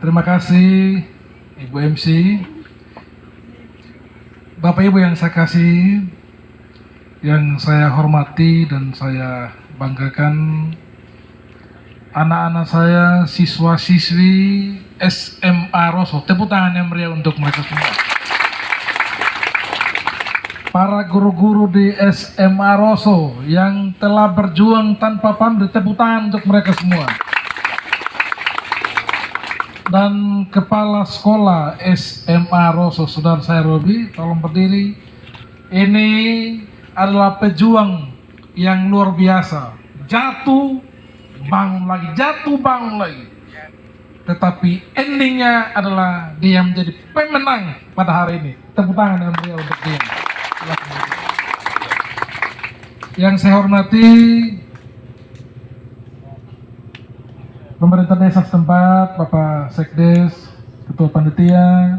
Terima kasih Ibu MC, Bapak Ibu yang saya kasih, yang saya hormati dan saya banggakan, anak-anak saya, siswa-siswi SMA Roso. Tepuk tangan yang meriah untuk mereka semua. Para guru-guru di SMA Roso yang telah berjuang tanpa pamrih, tepuk tangan untuk mereka semua. Dan kepala sekolah SMA Roso, saudara saya Robi, tolong berdiri. Ini adalah pejuang yang luar biasa. Jatuh, bangun lagi, jatuh, bangun lagi. Tetapi endingnya adalah dia menjadi pemenang pada hari ini. Tepuk tangan yang meriah untuk dia. Yang saya hormati pemerintah desa setempat, Bapak Sekdes, Ketua Panitia,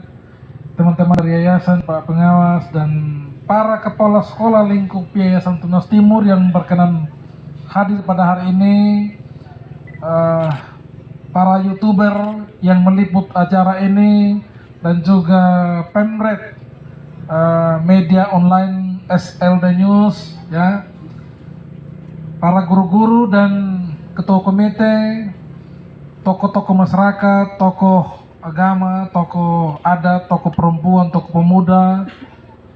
teman-teman dari yayasan, Pak Pengawas, dan para kepala sekolah lingkup Yayasan Tunas Timur yang berkenan hadir pada hari ini, para YouTuber yang meliput acara ini, dan juga Pemret, media online SLD News, ya, para guru-guru dan ketua komite, tokoh-tokoh masyarakat, tokoh agama, tokoh adat, tokoh perempuan, tokoh pemuda,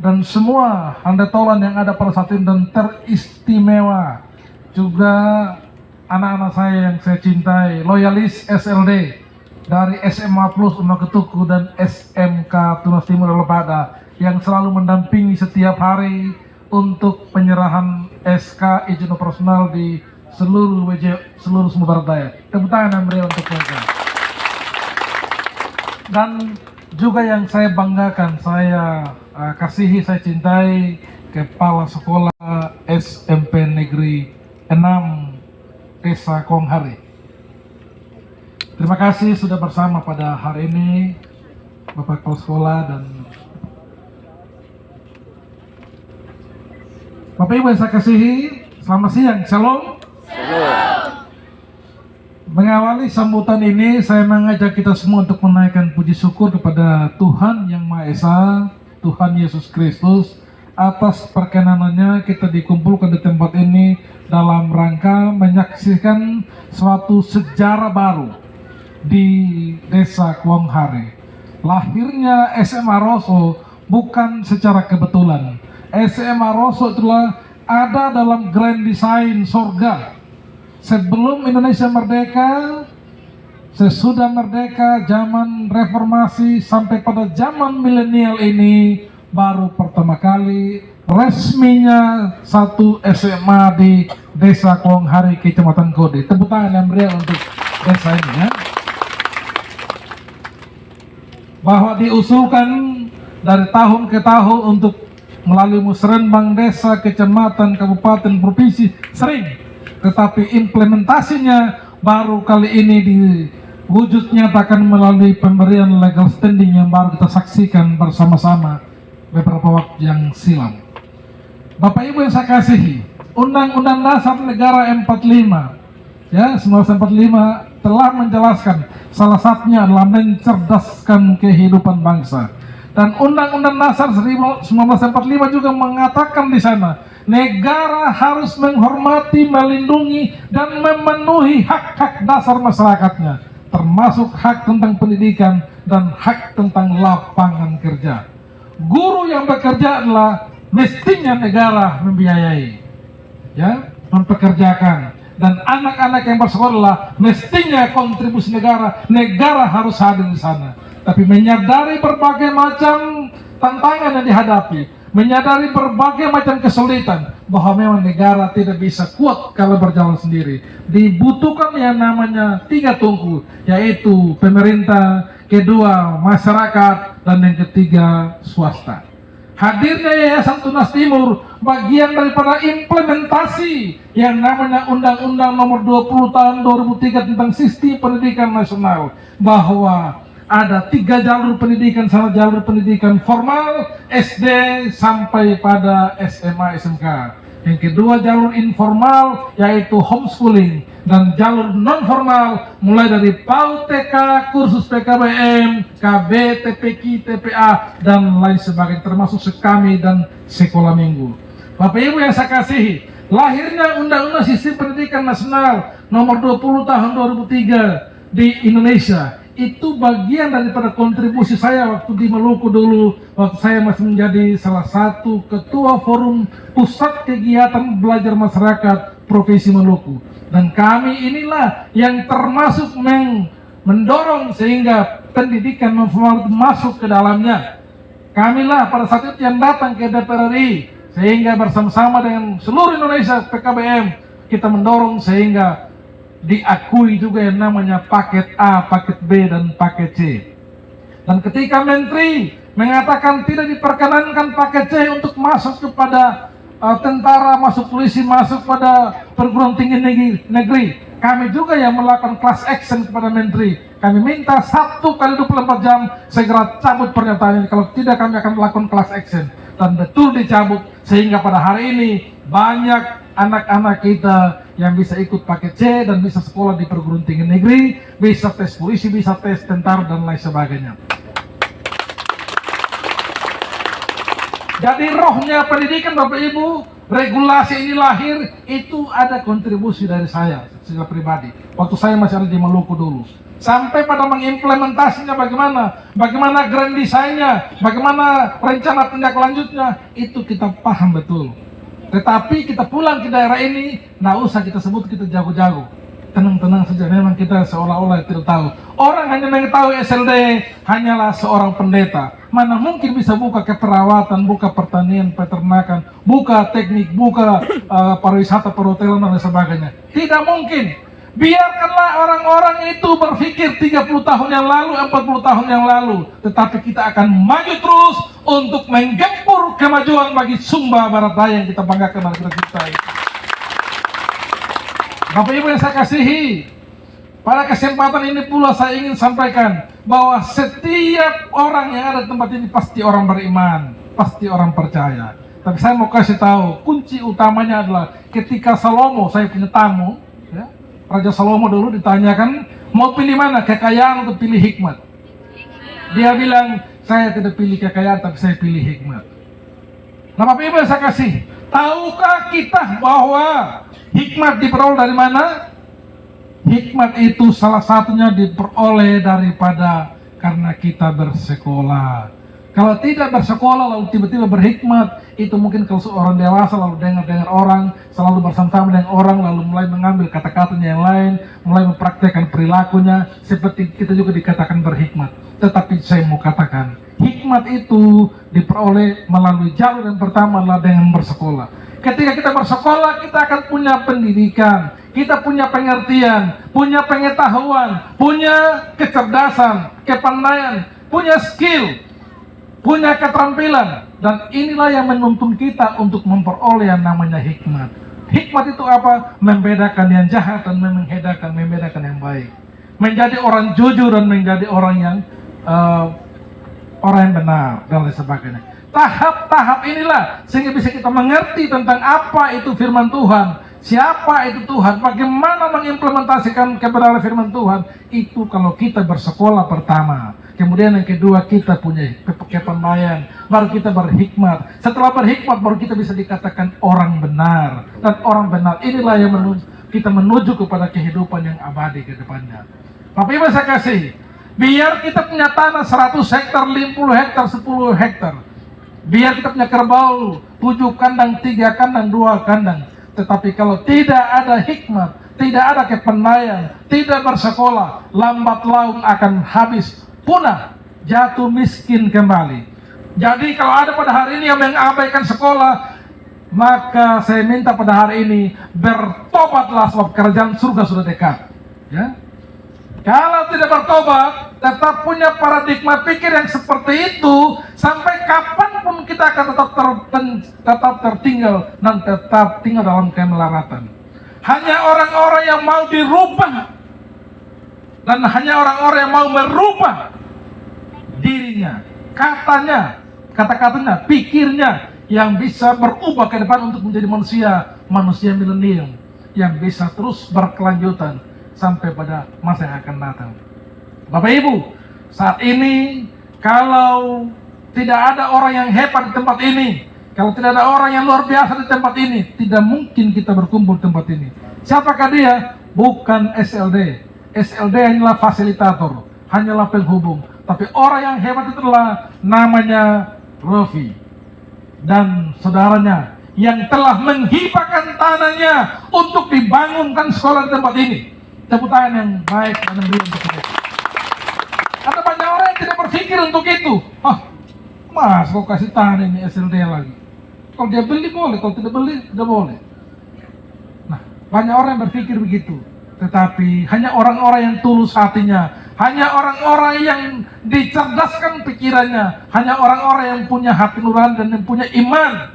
dan semua handetolan yang ada pada saat ini, dan teristimewa juga anak-anak saya yang saya cintai, loyalis SLD dari SMA Plus Uno Ketuku dan SMK Tunas Timur Lepata yang selalu mendampingi setiap hari untuk penyerahan SK izin operasional di seluruh sumber daya. Tepuk tangan yang meriah untuk mereka. Dan juga yang saya banggakan, saya kasihi, saya cintai Kepala Sekolah SMP Negeri 6 Desa Konghari. Terima kasih sudah bersama pada hari ini, Bapak Kepala Sekolah dan Bapak Ibu yang saya kasihi. Selamat siang, Shalom. Mengawali sambutan ini, saya mengajak kita semua untuk menaikkan puji syukur kepada Tuhan Yang Maha Esa, Tuhan Yesus Kristus, atas perkenanannya kita dikumpulkan di tempat ini dalam rangka menyaksikan suatu sejarah baru di Desa Konghari. Lahirnya SMA Roso bukan secara kebetulan. SMA Roso itulah ada dalam grand design surga. Sebelum Indonesia merdeka, sesudah merdeka, zaman reformasi, sampai pada zaman milenial ini, baru pertama kali resminya satu SMA di Desa Konghari, Kecamatan Kode. Tepuk tangan yang meriah untuk desa ini, ya. Bahwa diusulkan dari tahun ke tahun untuk melalui musrenbang desa, kecamatan, kabupaten, provinsi, sering. Tetapi implementasinya baru kali ini diwujud nyatakan melalui pemberian legal standing yang baru kita saksikan bersama-sama beberapa waktu yang silam. Bapak Ibu yang saya kasihi, Undang-Undang Dasar Negara 45, ya, 1945 telah menjelaskan salah satunya adalah mencerdaskan kehidupan bangsa. Dan Undang-Undang Dasar 1945 juga mengatakan di sana, negara harus menghormati, melindungi, dan memenuhi hak-hak dasar masyarakatnya, termasuk hak tentang pendidikan dan hak tentang lapangan kerja. Guru yang bekerja adalah mestinya negara membiayai, ya, mempekerjakan. Dan anak-anak yang bersekolah mestinya kontribusi negara, negara harus hadir di sana. Tapi menyadari berbagai macam tantangan yang dihadapi, menyadari berbagai macam kesulitan, bahwa memang negara tidak bisa kuat kalau berjalan sendiri. Dibutuhkan yang namanya 3 tungku, yaitu pemerintah, kedua masyarakat, dan yang ketiga swasta. Hadirnya Yayasan Tunas Timur bagian daripada implementasi yang namanya Undang-Undang Nomor 20 Tahun 2003 tentang Sistem Pendidikan Nasional, bahwa ada 3 jalur pendidikan, salah jalur pendidikan formal SD sampai pada SMA SMK. Yang kedua jalur informal yaitu homeschooling, dan jalur non formal mulai dari PAUD TK, kursus PKBM, KB, TPQ, TPA dan lain sebagainya, termasuk sekami dan sekolah minggu. Bapak Ibu yang saya kasihi, lahirnya Undang-Undang Sistem Pendidikan Nasional nomor 20 tahun 2003 di Indonesia itu bagian daripada kontribusi saya waktu di Maluku dulu, waktu saya masih menjadi salah satu ketua forum pusat kegiatan belajar masyarakat Provinsi Maluku. Dan kami inilah yang termasuk mendorong sehingga pendidikan non formal itu masuk ke dalamnya. Kamilah pada saat itu yang datang ke DPR RI, sehingga bersama-sama dengan seluruh Indonesia PKBM kita mendorong sehingga diakui juga yang namanya paket A, paket B, dan paket C. Dan ketika Menteri mengatakan tidak diperkenankan paket C untuk masuk kepada tentara, masuk polisi, masuk pada perguruan tinggi negeri, kami juga yang melakukan class action kepada Menteri. Kami minta 1 kali 24 jam segera cabut pernyataan ini, kalau tidak kami akan melakukan class action. Dan betul dicabut, sehingga pada hari ini banyak anak-anak kita yang bisa ikut paket C dan bisa sekolah di perguruan tinggi negeri, bisa tes polisi, bisa tes tentara dan lain sebagainya. Jadi rohnya pendidikan Bapak Ibu, regulasi ini lahir itu ada kontribusi dari saya secara pribadi. Waktu saya masih ada di Maluku dulu, sampai pada mengimplementasinya bagaimana grand desainnya, bagaimana rencana tindak lanjutnya, itu kita paham betul. Tetapi kita pulang ke daerah ini, nggak usah kita sebut kita jago-jago, tenang-tenang saja. Memang kita seolah-olah tidak tahu. Orang hanya mengetahui SLD hanyalah seorang pendeta. Mana mungkin bisa buka keperawatan, buka pertanian, peternakan, buka teknik, buka pariwisata, perhotelan dan sebagainya. Tidak mungkin. Biarkanlah orang-orang itu berpikir 30 tahun yang lalu, 40 tahun yang lalu. Tetapi kita akan maju terus untuk menggempur kemajuan bagi Sumba Barat Daya yang kita banggakan dan kita cintai. Bapak Ibu yang saya kasihi, pada kesempatan ini pula saya ingin sampaikan bahwa setiap orang yang ada di tempat ini pasti orang beriman, pasti orang percaya. Tapi saya mau kasih tahu, kunci utamanya adalah ketika Salomo, saya punya tamu, ya, Raja Salomo dulu ditanyakan, mau pilih mana, kekayaan atau pilih hikmat? Dia bilang, saya tidak pilih kekayaan, tapi saya pilih hikmat. Nah Bapak Ibu yang saya kasih, tahukah kita bahwa hikmat diperoleh dari mana? Hikmat itu salah satunya diperoleh daripada karena kita bersekolah. Kalau tidak bersekolah lalu tiba-tiba berhikmat, itu mungkin kalau seorang dewasa lalu dengar orang, selalu bersama-sama dengan orang, lalu mulai mengambil kata-katanya yang lain, mulai mempraktekkan perilakunya, seperti kita juga dikatakan berhikmat. Tetapi saya mau katakan, hikmat itu diperoleh melalui jalur yang pertama adalah dengan bersekolah. Ketika kita bersekolah, kita akan punya pendidikan, kita punya pengertian, punya pengetahuan, punya kecerdasan, kepandaian, punya skill, punya keterampilan. Dan inilah yang menuntun kita untuk memperoleh yang namanya hikmat. Hikmat itu apa? Membedakan yang jahat dan membedakan yang baik. Menjadi orang jujur dan menjadi orang yang benar dan lain sebagainya. Tahap-tahap inilah sehingga bisa kita mengerti tentang apa itu firman Tuhan, siapa itu Tuhan, bagaimana mengimplementasikan kebenaran firman Tuhan. Itu kalau kita bersekolah pertama. Kemudian yang kedua, kita punya kepandaian, baru kita berhikmat. Setelah berhikmat, baru kita bisa dikatakan orang benar. Dan orang benar inilah yang kita menuju kepada kehidupan yang abadi ke depannya. Bapak Ibu saya kasih, biar kita punya tanah 100 hektar, 50 hektar, 10 hektar. Biar kita punya kerbau 7 kandang, 3 kandang, 2 kandang. Tetapi kalau tidak ada hikmat, tidak ada kepandaian, tidak bersekolah, lambat laun akan habis, punah, jatuh miskin kembali. Jadi kalau ada pada hari ini yang mengabaikan sekolah, maka saya minta pada hari ini bertobatlah, sebab kerajaan surga sudah dekat. Ya. Kalau tidak bertobat, tetap punya paradigma pikir yang seperti itu, sampai kapanpun kita akan tetap tertinggal dan tetap tinggal dalam kemelaratan. Hanya orang-orang yang mau dirubah dan hanya orang-orang yang mau merubah dirinya, kata-katanya, pikirnya, yang bisa berubah ke depan untuk menjadi manusia milenial yang bisa terus berkelanjutan sampai pada masa yang akan datang. Bapak Ibu, saat ini kalau tidak ada orang yang hebat di tempat ini, kalau tidak ada orang yang luar biasa di tempat ini, tidak mungkin kita berkumpul di tempat ini. Siapakah dia? Bukan SLD. SLD hanyalah fasilitator, hanyalah penghubung. Tapi orang yang hebat itu adalah namanya Rofi dan saudaranya yang telah menghibahkan tanahnya untuk dibangunkan sekolah di tempat ini. Tepuk tangan yang baik dan yang beri untuk mereka. Ada banyak orang yang tidak berpikir untuk itu. Mas, kau kasih tanah ini SLD lagi. Kalau dia beli boleh, kalau tidak beli tidak boleh. Nah, banyak orang yang berpikir begitu. Tetapi hanya orang-orang yang tulus hatinya, hanya orang-orang yang dicerdaskan pikirannya, hanya orang-orang yang punya hati nurani dan yang punya iman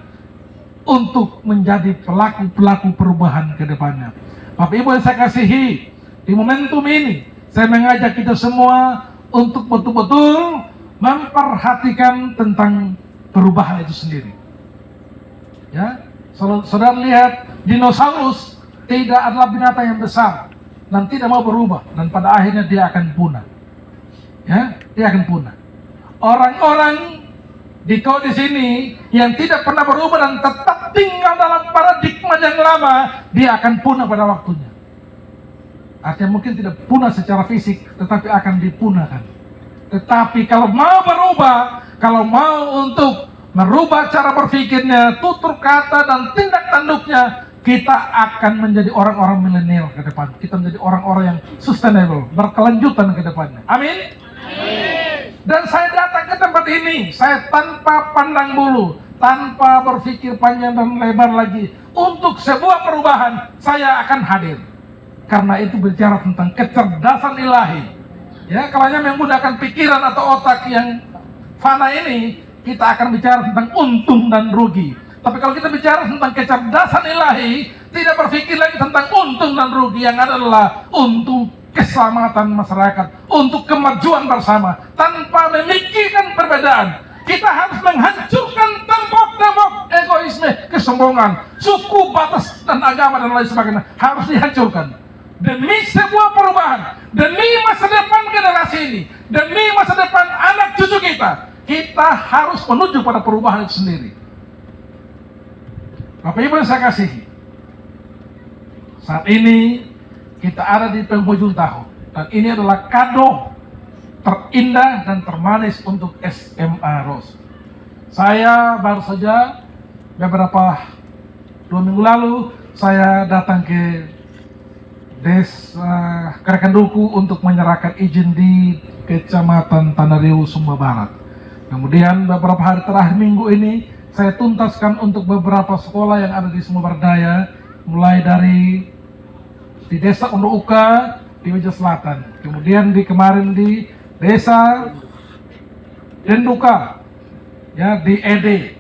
untuk menjadi pelaku-pelaku perubahan ke depannya. Bapak Ibu yang saya kasihi, di momentum ini saya mengajak kita semua untuk betul-betul memperhatikan tentang perubahan itu sendiri. Ya, saudara lihat dinosaurus tidak adalah binatang yang besar dan tidak mau berubah, dan pada akhirnya dia akan punah. Ya, dia akan punah. Orang-orang di sini yang tidak pernah berubah dan tetap tinggal dalam paradigma yang lama, dia akan punah pada waktunya. Artinya mungkin tidak punah secara fisik, tetapi akan dipunahkan. Tetapi kalau mau berubah, kalau mau untuk merubah cara berpikirnya, tutur kata dan tindak tanduknya, kita akan menjadi orang-orang milenial ke depan. Kita menjadi orang-orang yang sustainable, berkelanjutan ke depannya. Amin? Amin. Dan saya datang ke tempat ini, saya tanpa pandang bulu, tanpa berpikir panjang dan lebar lagi. Untuk sebuah perubahan, saya akan hadir. Karena itu bicara tentang kecerdasan ilahi. Ya, kalau hanya menggunakan pikiran atau otak yang fana ini, kita akan bicara tentang untung dan rugi. Tapi kalau kita bicara tentang kecerdasan ilahi, tidak berpikir lagi tentang untung dan rugi, yang adalah untuk keselamatan masyarakat, untuk kemajuan bersama, tanpa memikirkan perbedaan. Kita harus menghancurkan tembok-tembok egoisme, kesombongan, suku, batas, dan agama, dan lain sebagainya. Harus dihancurkan. Demi sebuah perubahan, demi masa depan generasi ini, demi masa depan anak cucu kita, kita harus menuju pada perubahan itu sendiri. Bapak Ibu yang saya kasihi, saat ini kita ada di penghujung tahun, dan ini adalah kado terindah dan termanis untuk SMA Ros. Saya baru saja beberapa 2 minggu lalu saya datang ke Desa Karakanduku untuk menyerahkan izin di Kecamatan Tanah Riu, Sumba Barat. Kemudian beberapa hari terakhir minggu ini saya tuntaskan untuk beberapa sekolah yang ada di Sumber Daya, mulai dari di Desa Uka di Wija Selatan, kemudian kemarin di Desa Denduka, ya, di Ede,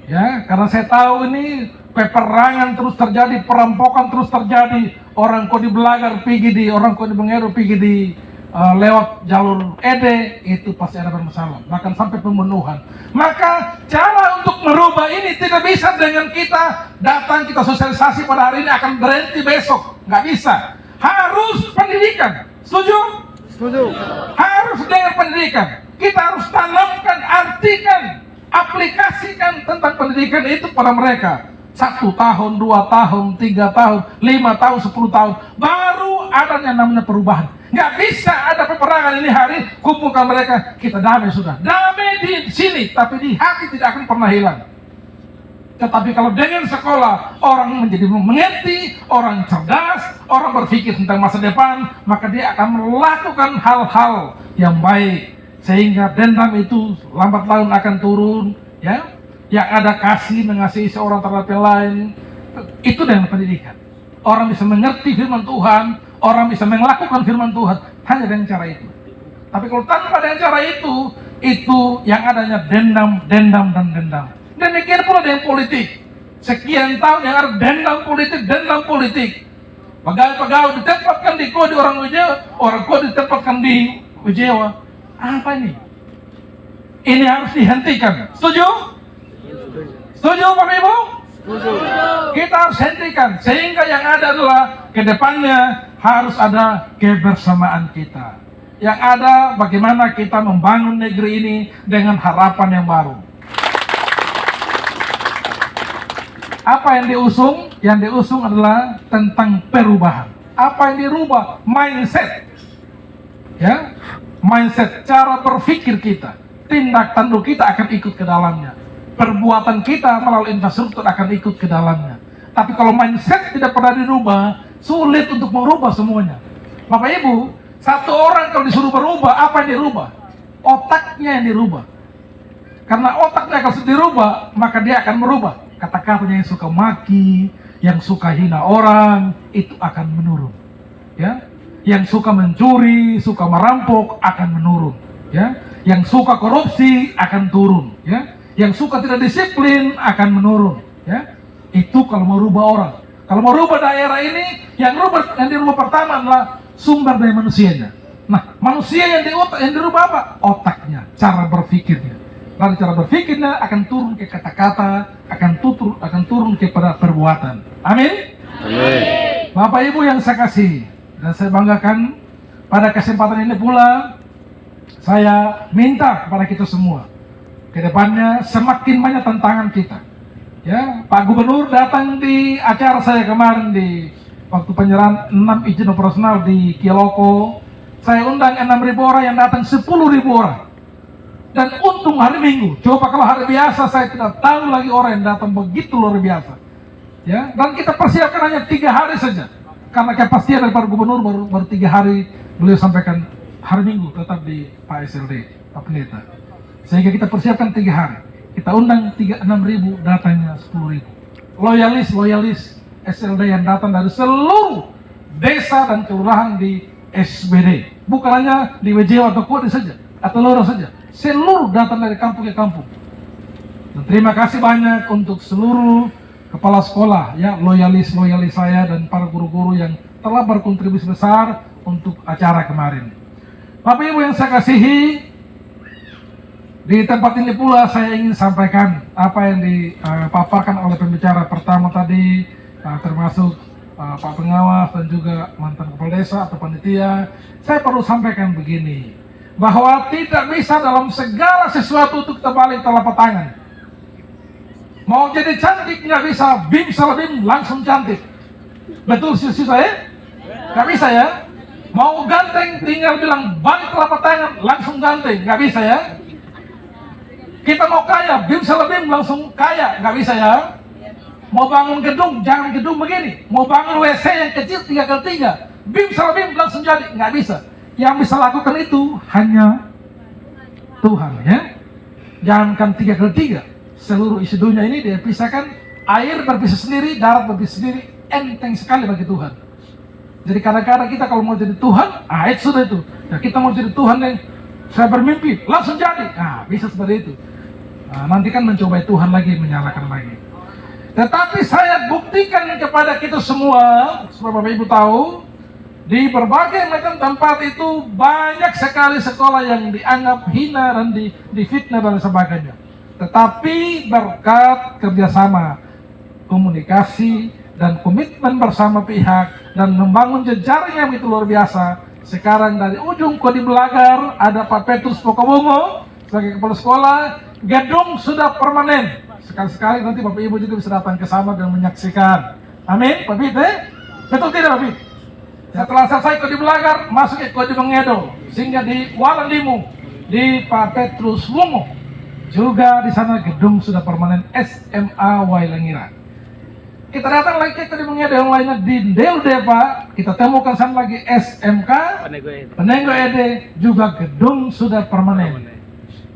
ya, karena saya tahu ini peperangan terus terjadi, perampokan terus terjadi, orang kok di Belagar pergi di, orang kok di Bengeru pergi di lewat jalur Ede, itu pasti ada bermasalah, bahkan sampai pembunuhan. Maka cara untuk merubah ini tidak bisa dengan kita datang, kita sosialisasi pada hari ini akan berhenti besok, nggak bisa. Harus pendidikan, setuju? Setuju. Harus dengan pendidikan, kita harus tanamkan, artikan, aplikasikan tentang pendidikan itu pada mereka. 1 tahun, 2 tahun, 3 tahun, 5 tahun, 10 tahun, baru ada yang namanya perubahan. Nggak bisa ada peperangan ini hari, kumpulkan mereka, kita damai sudah. Damai di sini, tapi di hati tidak akan pernah hilang. Tetapi kalau dengan sekolah, orang menjadi mengerti, orang cerdas, orang berpikir tentang masa depan, maka dia akan melakukan hal-hal yang baik. Sehingga dendam itu lambat laun akan turun, ya. Yang ada kasih, mengasihi seorang terhadap yang lain, itu dengan pendidikan. Orang bisa mengerti firman Tuhan, orang bisa melakukan firman Tuhan hanya dengan cara itu. Tapi kalau tanpa dengan cara itu yang adanya dendam, dan dendam. Demikian pula dengan politik. Sekian tahun yang ada dendam politik. Pegawai-pegawai ditempatkan di kodi orang Wijewa, orang kodi ditempatkan di Wijewa. Apa ini? Ini harus dihentikan. Setuju? Setuju Bapak Ibu? Setuju. Kita harus hentikan sehingga yang ada adalah ke depannya harus ada kebersamaan kita. Yang ada bagaimana kita membangun negeri ini dengan harapan yang baru. Apa yang diusung? Yang diusung adalah tentang perubahan. Apa yang dirubah? Mindset. Ya, mindset, cara berpikir kita. Tindak tanduk kita akan ikut ke dalamnya. Perbuatan kita melalui infrastruktur akan ikut ke dalamnya. Tapi kalau mindset tidak pernah dirubah, sulit untuk merubah semuanya. Bapak Ibu, satu orang kalau disuruh berubah, apa yang dirubah? Otaknya yang dirubah. Karena otaknya kalau dirubah, maka dia akan merubah. Kata-katanya yang suka maki, yang suka hina orang, itu akan menurun. Ya, yang suka mencuri, suka merampok akan menurun. Ya, yang suka korupsi akan turun. Ya, yang suka tidak disiplin akan menurun. Ya, itu kalau mau rubah orang. Kalau mau rubah daerah ini, yang dirubah pertama adalah sumber daya manusianya. Nah, manusia yang dirubah apa? Otaknya, cara berpikirnya. Lalu cara berpikirnya akan turun ke kata-kata, akan turun kepada perbuatan. Amin. Amin. Bapak Ibu yang saya kasih dan saya banggakan, pada kesempatan ini pula saya minta kepada kita semua, ke depannya semakin banyak tantangan kita. Ya, Pak Gubernur datang di acara saya kemarin di waktu penyerahan 6 izin operasional di Kialoko. Saya undang 6.000 orang, yang datang 10.000 orang. Dan untung hari Minggu. Coba kalau hari biasa saya tidak tahu lagi orang yang datang begitu luar biasa. Ya, dan kita persiapkan hanya 3 hari saja. Karena kepastian dari Pak Gubernur baru 3 hari beliau sampaikan hari Minggu tetap di Pak SLD, Pak Pendeta. Sehingga kita persiapkan 3 hari. Kita undang 6.000, datangnya 10.000. Loyalis SLD yang datang dari seluruh desa dan kelurahan di SBD. Bukan hanya di WJW atau Kuwadi saja, atau Loro saja. Seluruh datang dari kampung ke kampung. Dan terima kasih banyak untuk seluruh kepala sekolah, ya, loyalis saya dan para guru-guru yang telah berkontribusi besar untuk acara kemarin. Bapak Ibu yang saya kasihi, di tempat ini pula saya ingin sampaikan apa yang dipaparkan oleh pembicara pertama tadi, termasuk Pak Pengawas dan juga mantan kepala desa atau panitia. Saya perlu sampaikan begini, bahwa tidak bisa dalam segala sesuatu untuk kita balik telapak tangan. Mau jadi cantik nggak bisa, bim salah bim langsung cantik. Betul sih saya? Nggak bisa ya. Mau ganteng tinggal bilang balik telapak tangan langsung ganteng, nggak bisa ya. Kita mau kaya, bim salah bim langsung kaya, nggak bisa ya. Mau bangun gedung, jangan gedung begini. Mau bangun WC yang kecil 3x3, bim salah bim langsung jadi, nggak bisa. Yang bisa lakukan itu hanya Tuhan, ya. Jangankan 3x3, seluruh isi dunia ini dia pisahkan, air berpisah sendiri, darat berpisah sendiri, enteng sekali bagi Tuhan. Jadi kadang-kadang kita kalau mau jadi Tuhan, itu sudah itu. Ya, kita mau jadi Tuhan yang saya bermimpi, langsung jadi. Bisa seperti itu. Nanti kan mencoba Tuhan lagi, menyalakan lagi. Tetapi saya buktikan kepada kita semua, supaya Bapak Ibu tahu, di berbagai macam tempat itu banyak sekali sekolah yang dianggap hina dan difitnah dan sebagainya. Tetapi berkat kerjasama, komunikasi, dan komitmen bersama pihak, dan membangun jejaring yang itu luar biasa, sekarang dari ujung Kodi Belagar ada Pak Petrus Pokobongo sebagai kepala sekolah, gedung sudah permanen. Sekali-sekali nanti Bapak Ibu juga bisa datang ke sana dan menyaksikan. Amin, Pak Pit, betul tidak Pak Pit? Setelah selesai Kodi Belagar, masuk ke Kodi Mengedo, sehingga di Walandimu, di Pak Petrus Wungo, juga di sana gedung sudah permanen SMA Wailangira. Kita datang lagi ke Kodi Mengedo yang lainnya di Delde Pak, kita temukan sana lagi SMK Penenggo Ede, juga gedung sudah permanen.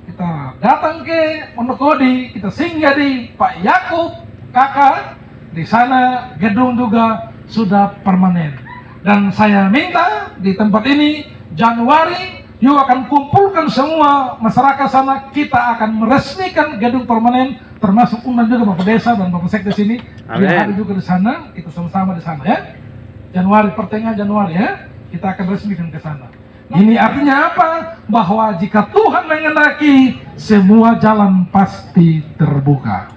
Kita datang ke Monokodi, kita singgah di Pak Yakub Kakak, di sana gedung juga sudah permanen. Dan saya minta di tempat ini Januari you akan kumpulkan semua masyarakat sana, kita akan meresmikan gedung permanen, termasuk undang juga Bapak Desa dan Bapak Sekdes sini. Dia ada juga di sana, kita sama-sama di sana ya. Januari, pertengahan Januari ya, kita akan resmikan ke sana. Ini artinya apa? Bahwa jika Tuhan menghendaki, semua jalan pasti terbuka.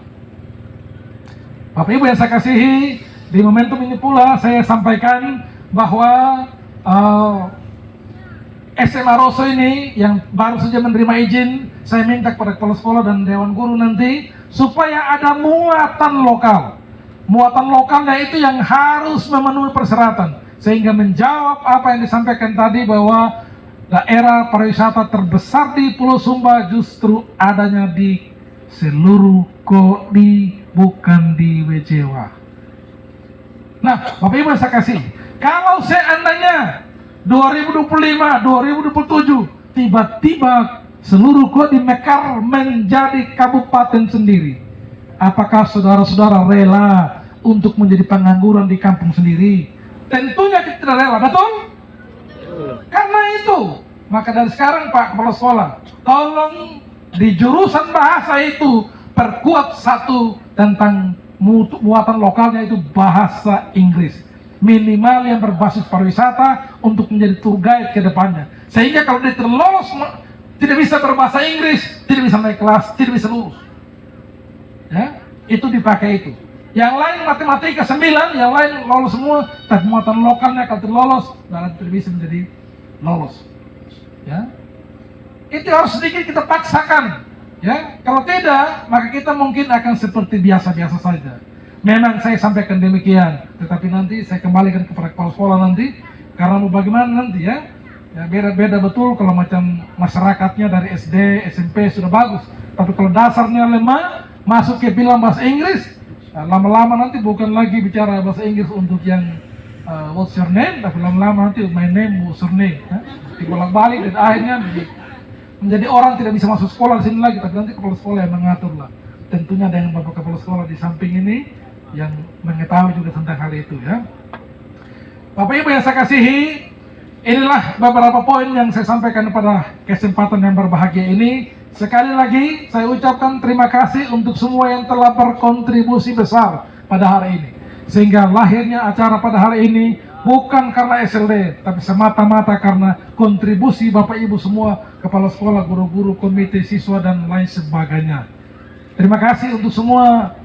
Bapak Ibu yang saya kasihi, di momentum ini pula saya sampaikan bahwa SMA Rosso ini yang baru saja menerima izin, saya minta kepada kepala sekolah dan dewan guru nanti supaya ada muatan lokal. Muatan lokalnya itu yang harus memenuhi persyaratan, sehingga menjawab apa yang disampaikan tadi bahwa daerah pariwisata terbesar di Pulau Sumba justru adanya di seluruh kodi, bukan di Wecewa. Nah, Bapak Ibu saya kasih, kalau seandainya 2025, 2027 tiba-tiba seluruh kodi mekar menjadi kabupaten sendiri, apakah saudara-saudara rela untuk menjadi pengangguran di kampung sendiri? Tentunya kita tidak rela, betul? Karena itu, maka dari sekarang Pak Kepala Sekolah, tolong di jurusan bahasa itu perkuat satu tentang muatan lokalnya, itu bahasa Inggris. Minimal yang berbasis pariwisata untuk menjadi tour guide ke depannya. Sehingga kalau dia terlolos tidak bisa berbahasa Inggris, tidak bisa naik kelas, tidak bisa lulus. Ya, itu dipakai itu. Yang lain matematika 9, yang lain lolos semua, tapi muatan lokalnya kalau terlolos, tidak bisa menjadi lolos. Ya, itu harus sedikit kita paksakan. Ya, kalau tidak, maka kita mungkin akan seperti biasa-biasa saja. Memang saya sampaikan demikian, tetapi nanti saya kembalikan kepada kepala sekolah nanti, karena mau bagaimana nanti ya, beda-beda betul kalau macam masyarakatnya dari SD, SMP sudah bagus, tapi kalau dasarnya lemah, masuk ke bilang bahasa Inggris, lama-lama nanti bukan lagi bicara bahasa Inggris untuk yang what's your name, tapi lama-lama nanti my name, what's your name, dibolak-balik dan akhirnya menjadi orang tidak bisa masuk sekolah di sini lagi, tapi nanti kepala sekolah yang mengatur lah. Tentunya dengan Bapak Kepala Sekolah di samping ini yang mengetahui juga tentang hal itu ya. Bapak Ibu yang saya kasihi, inilah beberapa poin yang saya sampaikan pada kesempatan yang berbahagia ini. Sekali lagi saya ucapkan terima kasih untuk semua yang telah berkontribusi besar pada hari ini, sehingga lahirnya acara pada hari ini bukan karena SLD, tapi semata-mata karena kontribusi Bapak Ibu semua, kepala sekolah, guru-guru, komite siswa dan lain sebagainya. Terima kasih untuk semua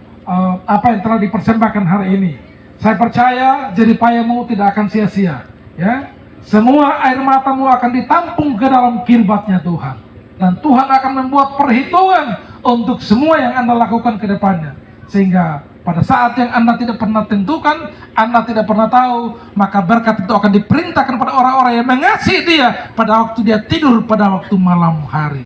apa yang telah dipersembahkan hari ini. Saya percaya jerih payahmu tidak akan sia-sia. Ya, semua air matamu akan ditampung ke dalam kirbatnya Tuhan. Dan Tuhan akan membuat perhitungan untuk semua yang Anda lakukan ke depannya. Sehingga pada saat yang Anda tidak pernah tentukan, Anda tidak pernah tahu, maka berkat itu akan diperintahkan pada orang-orang yang mengasihi dia pada waktu dia tidur pada waktu malam hari.